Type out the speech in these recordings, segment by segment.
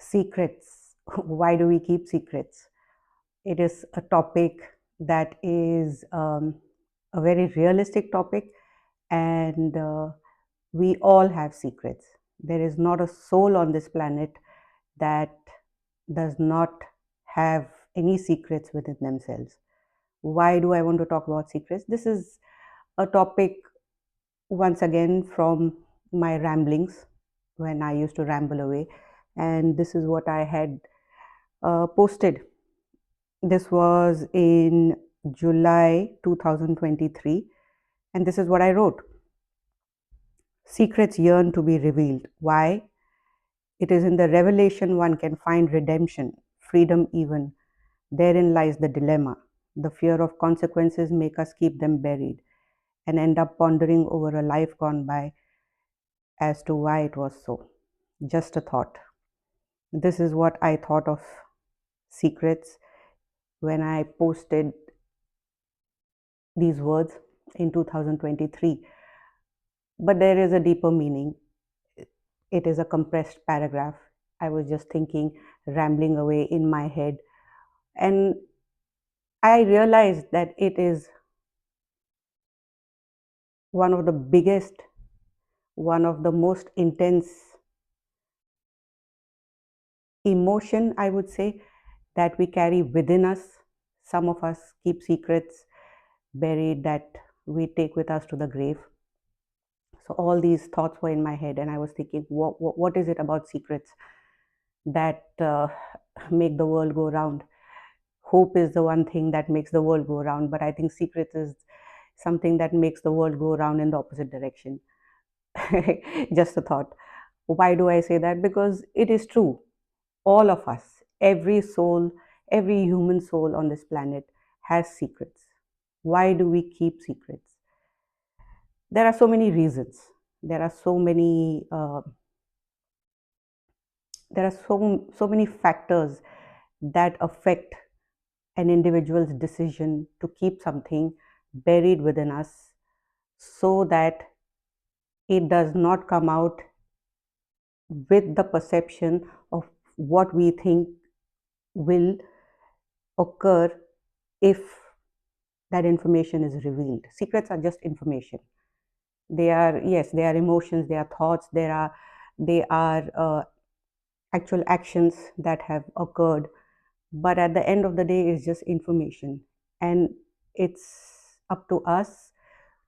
Secrets. Why do we keep secrets? It is a topic that is a very realistic topic, and we all have secrets. There is not a soul on this planet that does not have any secrets within themselves. Why do I want to talk about secrets? This is a topic, once again, from my ramblings when I used to ramble away, and this is what I had posted. This was in July 2023, and this is what I wrote. Secrets yearn to be revealed. Why? It is in the revelation one can find redemption, freedom even. Therein lies the dilemma. The fear of consequences make us keep them buried and end up pondering over a life gone by as to why it was so. Just a thought. This is what I thought of secrets when I posted these words in 2023. But there is a deeper meaning. It is a compressed paragraph. I was just thinking, rambling away in my head, and I realized that it is one of the biggest, one of the most intense emotion, I would say, that we carry within us. Some of us keep secrets buried that we take with us to the grave. So all these thoughts were in my head, and I was thinking, what is it about secrets that make the world go round? Hope is the one thing that makes the world go round, but I think secrets is something that makes the world go round in the opposite direction. Just a thought. Why do I say that? Because it is true. All of us, every soul, every human soul on this planet has secrets. Why do we keep secrets? There are so many reasons. There are so many. There are so many factors that affect an individual's decision to keep something buried within us, so that it does not come out with the perception of what we think will occur if that information is revealed. Secrets are just information. They are, yes, they are emotions, they are thoughts, they are actual actions that have occurred, but at the end of the day it's just information, and it's up to us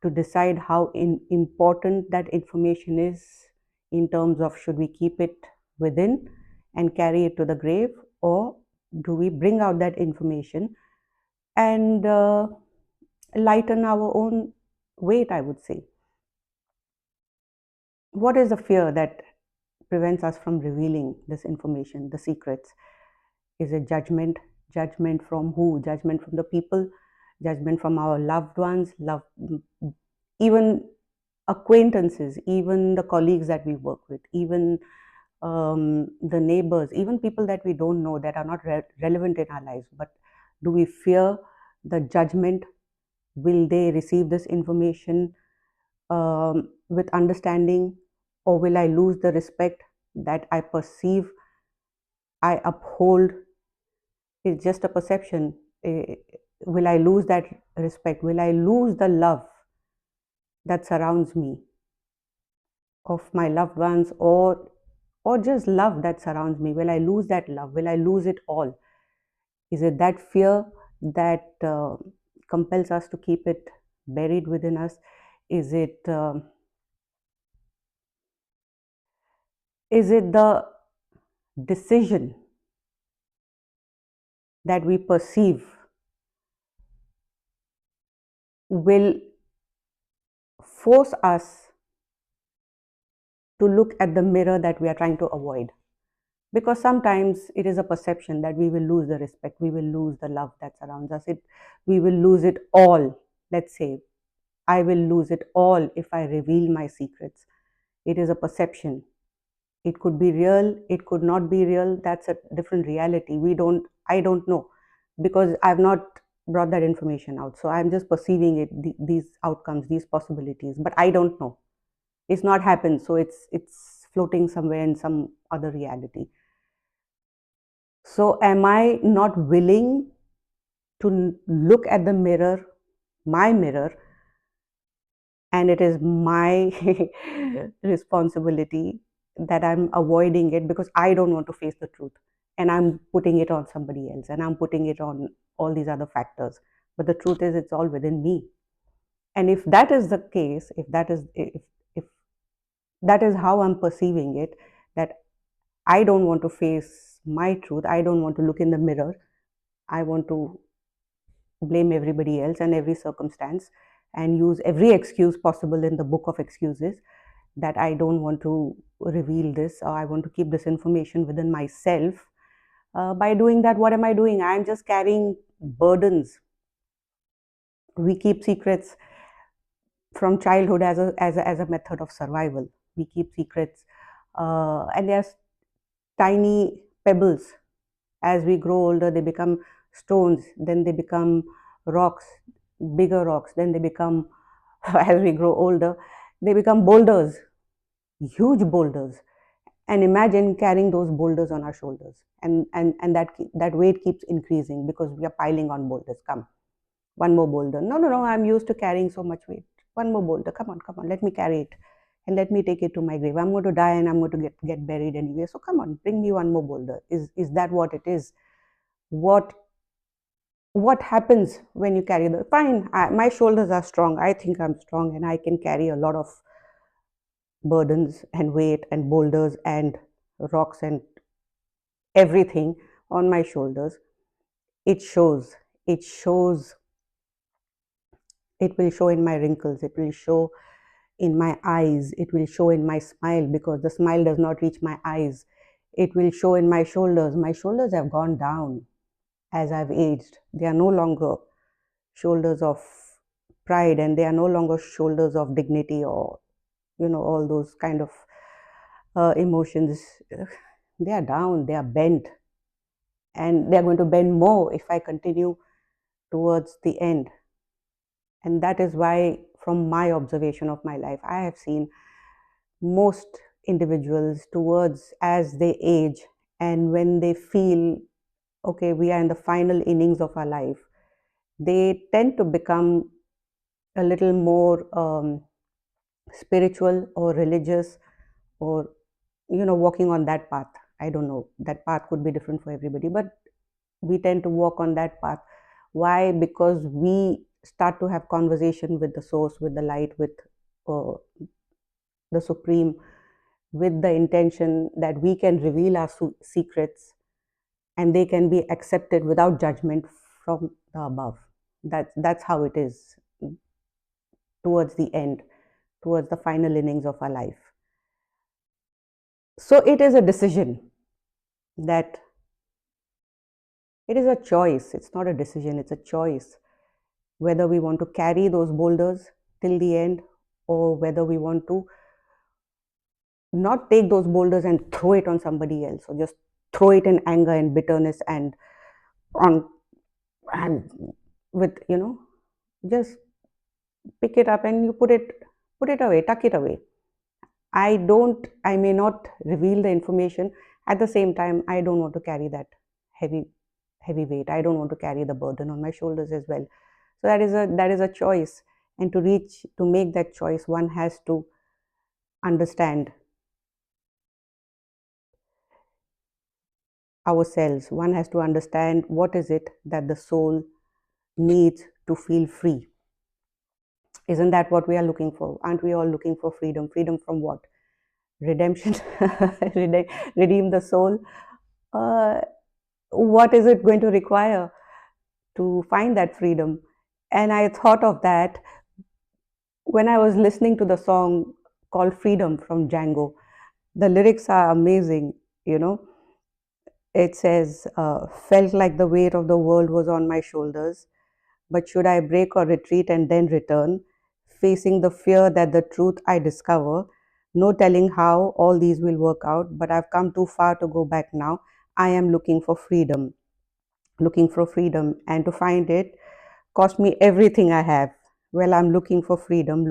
to decide how important that information is, in terms of should we keep it within and carry it to the grave, or do we bring out that information and lighten our own weight, I would say. What is the fear that prevents us from revealing this information, the secrets? Is it judgment? Judgment from who? Judgment from the people, judgment from our loved ones, even acquaintances, even the colleagues that we work with, even the neighbors, even people that we don't know, that are not relevant in our lives. But do we fear the judgment? Will they receive this information with understanding, or will I lose the respect that I perceive, I uphold? It's just a perception. Will I lose that respect? Will I lose the love that surrounds me, of my loved ones, or just love that surrounds me? Will I lose that love? Will I lose it all? Is it that fear that compels us to keep it buried within us? Is it the decision that we perceive will force us to look at the mirror that we are trying to avoid? Because sometimes it is a perception that we will lose the respect, we will lose the love that surrounds us, we will lose it all. Let's say I will lose it all if I reveal my secrets. It is a perception. It could be real, it could not be real. That's a different reality. I don't know, because I've not brought that information out. So I'm just perceiving it, these outcomes, these possibilities, but I don't know. It's not happened, so it's floating somewhere in some other reality. So, am I not willing to look at the mirror, my mirror, and it is my responsibility that I'm avoiding it because I don't want to face the truth, and I'm putting it on somebody else, and I'm putting it on all these other factors. But the truth is, it's all within me. And if that is the case, if that is how I'm perceiving it, that I don't want to face my truth, I don't want to look in the mirror, I want to blame everybody else and every circumstance and use every excuse possible in the book of excuses, that I don't want to reveal this, or I want to keep this information within myself. By doing that, what am I doing? I'm just carrying burdens. We keep secrets from childhood as a method of survival. We keep secrets, and there's tiny pebbles. As we grow older, they become stones, then they become rocks, bigger rocks, then they become, as we grow older, they become boulders, huge boulders. And imagine carrying those boulders on our shoulders, and that weight keeps increasing because we are piling on boulders. Come, one more boulder. No, no, no, I'm used to carrying so much weight. One more boulder. Come on, let me carry it, and let me take it to my grave. I'm going to die and I'm going to get buried anyway, so come on, bring me one more boulder. Is that what it is? What what happens when you carry the fine? My shoulders are strong, I think I'm strong, and I can carry a lot of burdens and weight and boulders and rocks and everything on my shoulders. It shows it shows it will show in my wrinkles, it will show in my eyes, it will show in my smile because the smile does not reach my eyes. It will show in my shoulders. My shoulders have gone down as I've aged. They are no longer shoulders of pride, and they are no longer shoulders of dignity, or all those kind of emotions. They are down, they are bent, and they are going to bend more if I continue towards the end. And that is why, from my observation of my life, I have seen most individuals, towards as they age and when they feel okay, we are in the final innings of our life, they tend to become a little more spiritual or religious, or walking on that path. I don't know, that path could be different for everybody, but we tend to walk on that path. Why? Because we start to have conversation with the source, with the light, with uh, the supreme, with the intention that we can reveal our secrets and they can be accepted without judgment from the above. That's how it is towards the end, towards the final innings of our life. So it is a decision, that it is a choice. It's not a decision, it's a choice, whether we want to carry those boulders till the end, or whether we want to not take those boulders and throw it on somebody else, or just throw it in anger and bitterness and on, and with just pick it up and you put it away, tuck it away. I may not reveal the information. At the same time, I don't want to carry that heavy heavy weight. I don't want to carry the burden on my shoulders as well. So that is a choice. And to make that choice, one has to understand ourselves. One has to understand what is it that the soul needs to feel free. Isn't that what we are looking for? Aren't we all looking for freedom? Freedom from what? Redemption. Redeem the soul. uh, what is it going to require to find that freedom? And I thought of that when I was listening to the song called Freedom from Django. The lyrics are amazing, you know. It says, felt like the weight of the world was on my shoulders, but should I break or retreat and then return, facing the fear that the truth I discover, no telling how all these will work out, but I've come too far to go back now. I am looking for freedom, and to find it cost me everything I have. Well, I'm looking for freedom,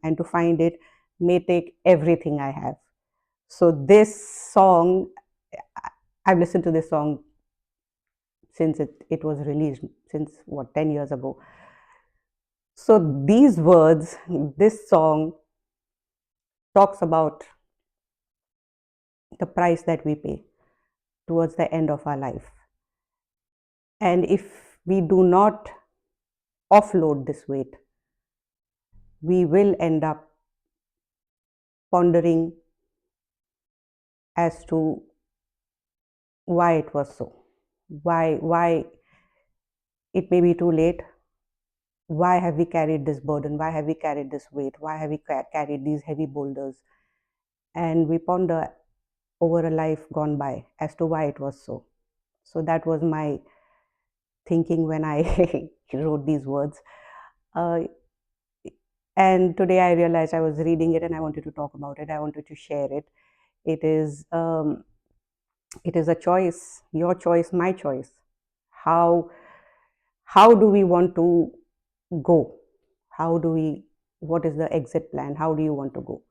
and to find it may take everything I have. So this song, I've listened to this song since it was released, since what, 10 years ago. So these words, this song talks about the price that we pay towards the end of our life. And if we do not offload this weight, we will end up pondering as to why it was so, why it may be too late. Why have we carried this burden? Why have we carried this weight? Why have we carried these heavy boulders? And we ponder over a life gone by as to why it was so. So that was my thinking when I wrote these words. Uh, and today I realized I was reading it and I wanted to talk about it. I wanted to share it. It is a choice, your choice, my choice. How how do we want to go? How do we? What is the exit plan? How do you want to go?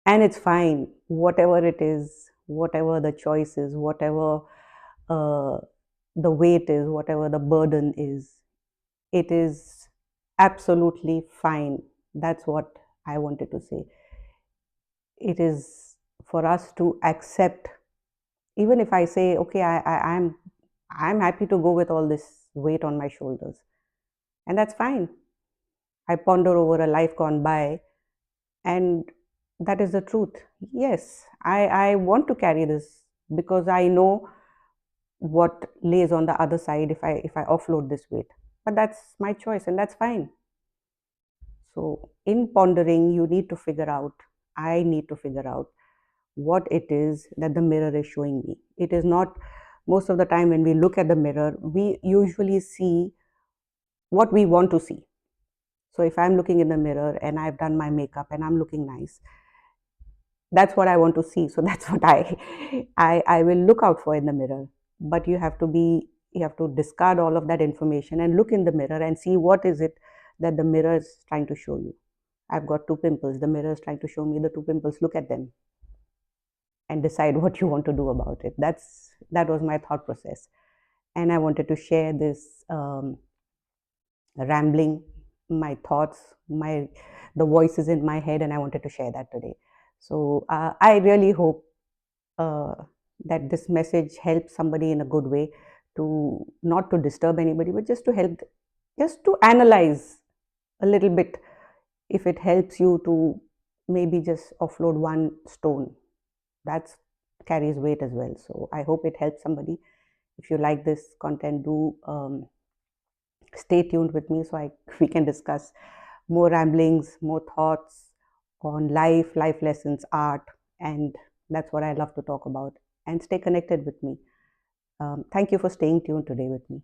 And it's fine, whatever it is, whatever the choice is, whatever uh, the weight is, whatever the burden is, it is absolutely fine. That's what I wanted to say. It is for us to accept, even if I say, okay, I'm happy to go with all this weight on my shoulders, and that's fine. I ponder over a life gone by, and that is the truth. Yes, I want to carry this because I know what lays on the other side if I offload this weight. But that's my choice, and that's fine. So in pondering, you need to figure out, I need to figure out what it is that the mirror is showing me. It is not, most of the time when we look at the mirror, we usually see what we want to see. So if I'm looking in the mirror and I've done my makeup and I'm looking nice, that's what I want to see. So that's what I will look out for in the mirror. But you have to discard all of that information and look in the mirror and see what is it that the mirror is trying to show you. I've got two pimples. The mirror is trying to show me the two pimples. Look at them and decide what you want to do about it. That was my thought process, and I wanted to share this rambling, my thoughts, my the voices in my head, and I wanted to share that today. So I really hope uh, that this message helps somebody in a good way, to not to disturb anybody, but just to help, just to analyze a little bit. If it helps you to maybe just offload one stone, that's carries weight as well. So I hope it helps somebody. If you like this content, do stay tuned with me so we can discuss more ramblings, more thoughts on life lessons, art, and that's what I love to talk about. And stay connected with me. Thank you for staying tuned today with me.